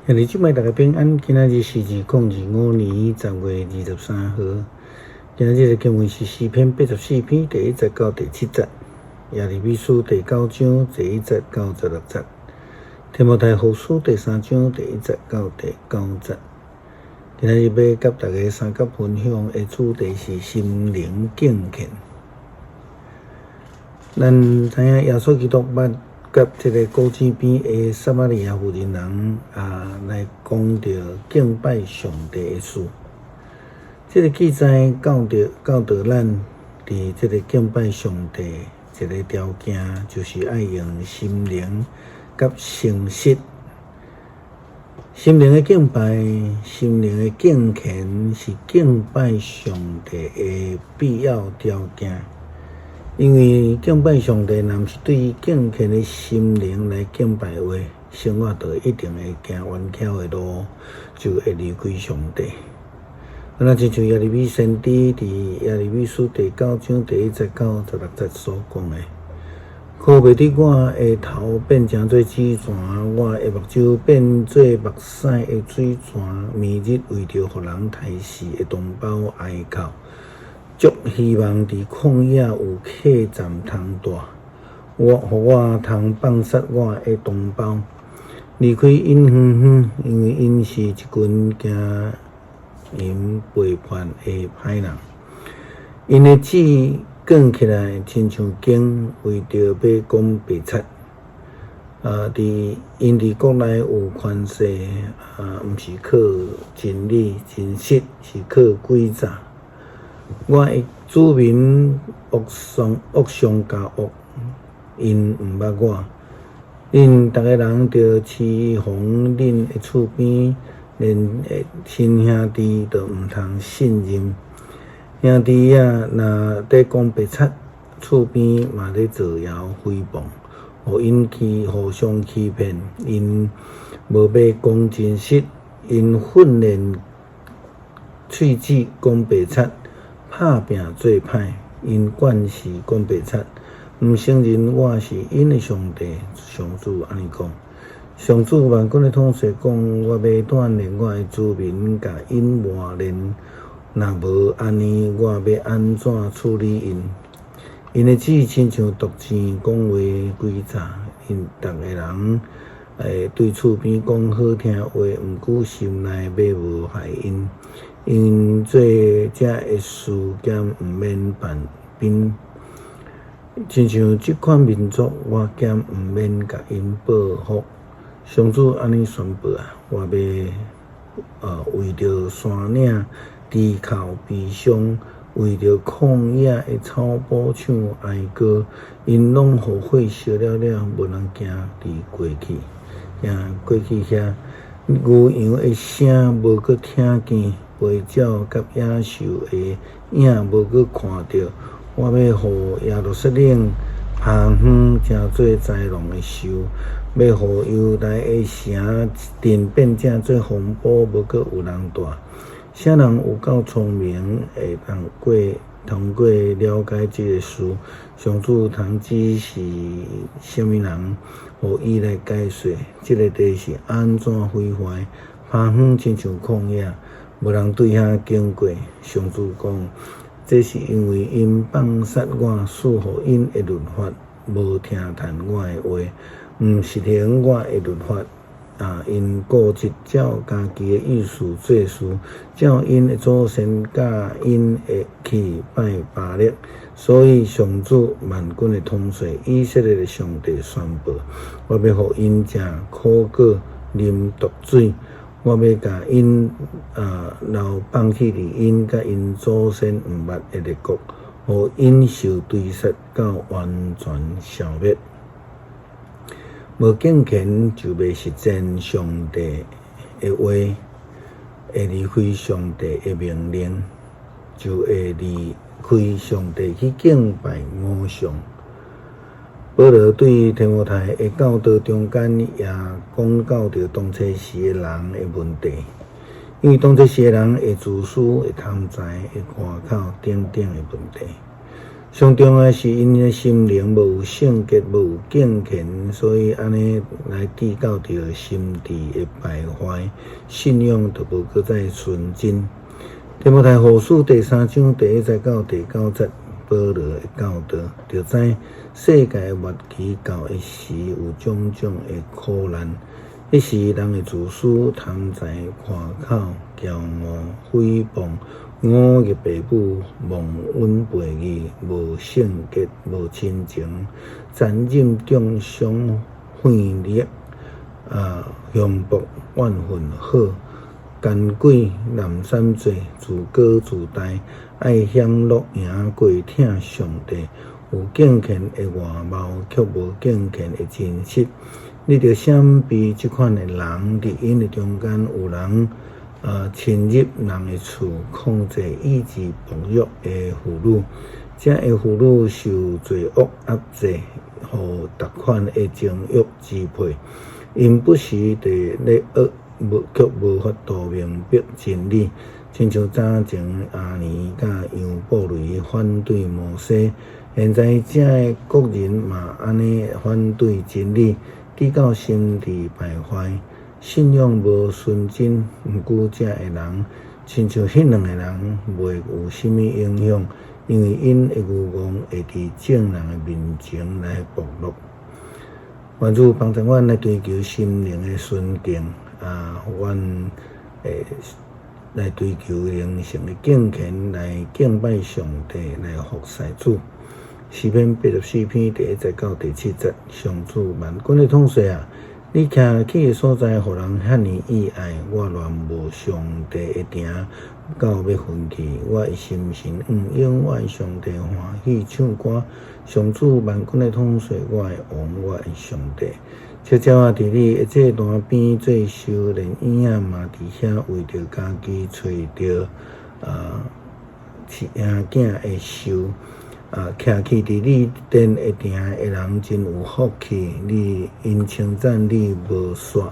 今日即摆大家平安，今仔日是2025年10月23号。今仔日的经文是诗篇84篇第1节到第7节，耶利米书第9章第1节到16节，提摩太后书第3章第1节到第9节。今仔日要甲大家三角分享的主题是心灵敬虔。咱知影耶稣基督捌甲这个古井边的撒玛利亚妇人来讲到敬拜上帝的事。这个记载教导咱伫这个敬拜上帝一个条件，就是爱用心灵甲诚实。心灵的敬拜、心灵的敬虔是敬拜上帝的必要条件。因为敬拜上帝，若毋是对于敬虔的心灵来敬拜的话，生活就一定会行弯曲的路，就会离开上帝。那亲像耶利米先知伫耶利米书第9章第1节到16节所讲的：可袂伫我的头变成做纸泉，我的目睭变做目屎的水泉，暝日为着互人杀死的同胞哀哭。足希望伫旷野有客栈通住，互我通放杀我的同胞，离开因远远，因为因是一群惊因背叛的歹人。因的舌卷起来，亲像弓，为着要讲白贼。因伫国内有权势，毋是靠真理、真实，是靠诡诈。我的子民恶上加恶，因毋捌我。恁逐个人着侍奉恁的厝边，连亲兄弟都毋通信任。兄弟若在讲白贼，厝边嘛在造谣诽谤，互因互相欺骗。因无要讲真实，因训练喙齿讲白贼。拍拼做歹，因惯是讲白贼，毋承认我是因的上帝。上主安尼讲，上主万军的统帅讲，我要锻炼我的子民，甲因磨练。若无安尼，我要安怎处理因？因的嘴亲像毒箭，讲话诡诈。因逐个人对厝边讲好听话，毋过心内要无害因。因做这的事，兼毋免办兵，亲像即款民族，我兼毋免甲因报复。上主安尼宣布我要为着山岭低头悲伤，为着旷野的草埔唱哀歌，因拢互火烧了了，无人行伫过去，过去遐牛羊的声无搁听见。飞鸟甲野兽的影无搁看到，我要互耶路撒冷下远，成做豺狼的兽；要互犹大的城镇变成做风暴，无搁有人住。啥人有够聪明，会通过了解这个事？上主通知是啥物人，互伊来解说。这个地是安怎毁坏？下远亲像旷野。无人对遐经过，上主讲，这是因为因放杀我赐互因的律法，无听谈我的话，毋实行我的律法。因固执照家己的意思做事，照因的祖先甲因的去拜巴力。所以上主万军的统帅以色列的上帝宣布：我要互因食苦果，啉毒水。我要甲因留放弃伫因甲因祖先毋捌的列国，互因受追杀到完全消灭。无敬虔就袂实践上帝的话，会离开上帝的命令，就会离开上帝去敬拜偶像。保罗对提摩太的教导中间也讲到着当初时的人的问题，因为当初时的人会自私、会贪财、会夸口等等的问题。上重要是因的心灵无有圣洁，无有敬虔，所以安尼来抵到着心智的败坏，信仰就无搁再纯真。提摩太后书第3章第1节到第9节，保罗的教导，就知世界末期到的时有种种的苦难。迄时人会自私、贪财、夸口、骄傲、诽谤、忤逆父母、忘恩背义、无圣洁、无亲情、残忍、中伤、叛逆、凶暴、怨恨、好、奸诡、滥散罪、自高自大、爱享乐赢过疼上帝，有敬虔的外貌，却无敬虔的真实。你着闪避即款的人，伫因的中间有人侵入人的厝，控制意志薄弱的妇女，这的妇女受罪恶压制，互逐款的情欲支配，因不时地咧恶，却无法度明白真理。亲像早前阿尼甲杨布雷反对摩西，现在这的国人嘛安尼反对真理。抵到心智败坏，信仰无纯真，毋过这的人，亲像迄两个人，袂有甚物影响，因为因的愚妄会伫正人的面前来暴露。愿主帮助阮来追求心灵的纯净，阮来追求灵性的敬虔，来敬拜上帝，来服侍主。诗篇84篇第1节到第7节，上主万军的统帅啊！你徛起的所在，互人遐尼意爱，我乱无上帝的定，到要分去，我的心神永远上帝欢喜唱歌。上主万军的统帅，我的王，我的上帝。悄悄啊，伫你的这段边做修炼院啊，嘛伫遐为着家己找着兄囝的寿。徛起伫你殿的埕的人真有福气，你因称赞你无煞，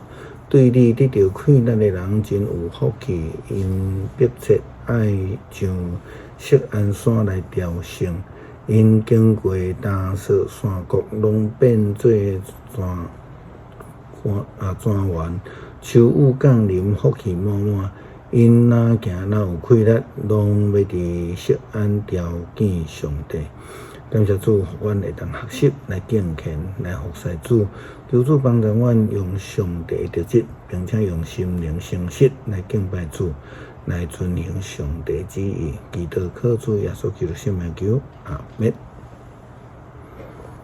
对你得到快乐的人真有福气，因迫切爱上锡安山来朝圣，因经过大索山谷，拢变做泉源，秋雨降临，福气满满。因哪行哪有快乐，拢要伫锡安朝见上帝。感谢主，阮会当学习来敬虔，来服侍主。求主帮助阮用上帝的特质，并且用心灵诚实来敬拜主，来遵行上帝旨意。祈祷靠主耶稣基督圣名求，阿们。